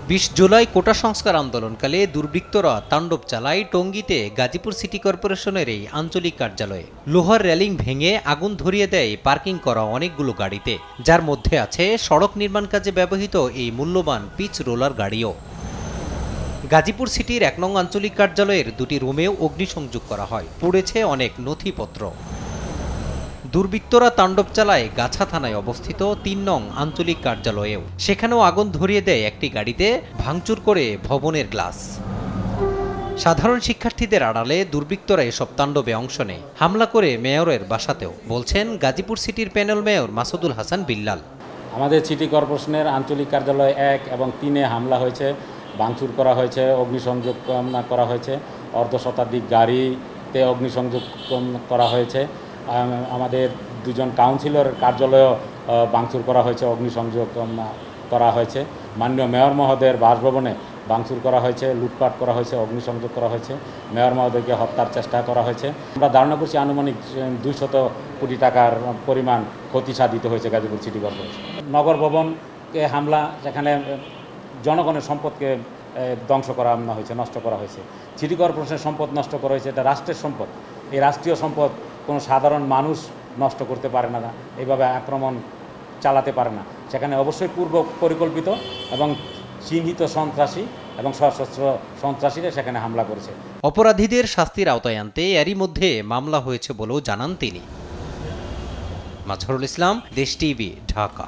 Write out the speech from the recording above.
20 জুলাই কোটা সংস্কার আন্দোলনকালে দুর্বৃত্তরা তাণ্ডব চালায় টঙ্গীতে গাজীপুর সিটি কর্পোরেশনের এই আঞ্চলিক কার্যালয়ে। লোহার রেলিং ভেঙে আগুন ধরিয়ে দেয় পার্কিং করা অনেকগুলো গাড়িতে, যার মধ্যে আছে সড়ক নির্মাণ কাজে ব্যবহৃত এই মূল্যবান পিচ রোলার গাড়িও। গাজীপুর সিটির 1 নং আঞ্চলিক কার্যালয়ের 2টি রুমেও অগ্নিসংযোগ করা হয়, পুড়েছে অনেক নথিপত্র। দুর্বৃত্তরা তাণ্ডব চালায় গাছা থানায় অবস্থিত 3 নং আঞ্চলিক কার্যালয়েও। সেখানেও আগুন ধরিয়ে দেয় একটি গাড়িতে, ভাঙচুর করে ভবনের গ্লাস। সাধারণ শিক্ষার্থীদের আড়ালে দুর্বৃত্তরা এসব তাণ্ডবে অংশ নেয়, হামলা করে মেয়রের বাসাতেও, বলছেন গাজীপুর সিটির প্যানেল মেয়র মাসুদুল হাসান বিল্লাল। আমাদের সিটি কর্পোরেশনের আঞ্চলিক কার্যালয় 1 এবং 3-এ হামলা হয়েছে, ভাঙচুর করা হয়েছে, অগ্নিসংযোগ করা হয়েছে, অর্ধশতাধিক গাড়িতে অগ্নিসংযোগ করা হয়েছে। আমাদের 2 জন কাউন্সিলর কার্যালয়ও ভাঙচুর করা হয়েছে, অগ্নিসংযোগ করা হয়েছে। মাননীয় মেয়র মহোদয়ের বাসভবনে ভাঙচুর করা হয়েছে, লুটপাট করা হয়েছে, অগ্নিসংযোগ করা হয়েছে, মেয়র মহোদয়কে হত্যার চেষ্টা করা হয়েছে। আমরা ধারণা করছি আনুমানিক 200 কোটি টাকার পরিমাণ ক্ষতি সাধিত হয়েছে গাজীপুর সিটি কর্পোরেশন। নগর ভবনকে হামলা, সেখানে জনগণের সম্পদকে ধ্বংস করা হয়েছে, নষ্ট করা হয়েছে। সিটি কর্পোরেশনের সম্পদ নষ্ট করা হয়েছে, এটা রাষ্ট্রের সম্পদ। এই রাষ্ট্রীয় সম্পদ কোনো সাধারণ মানুষ নষ্ট করতে পারে না, এইভাবে আক্রমণ চালাতে পারে না। সেখানে অবশ্যই পূর্ব পরিকল্পিত এবং চিহ্নিত সন্ত্রাসী এবং সশস্ত্র সন্ত্রাসীরা সেখানে হামলা করেছে। অপরাধীদের শাস্তির আওতায় আনতে এরই মধ্যে মামলা হয়েছে বলেও জানান তিনি। মাজহারুল ইসলাম, দেশ টিভি, ঢাকা।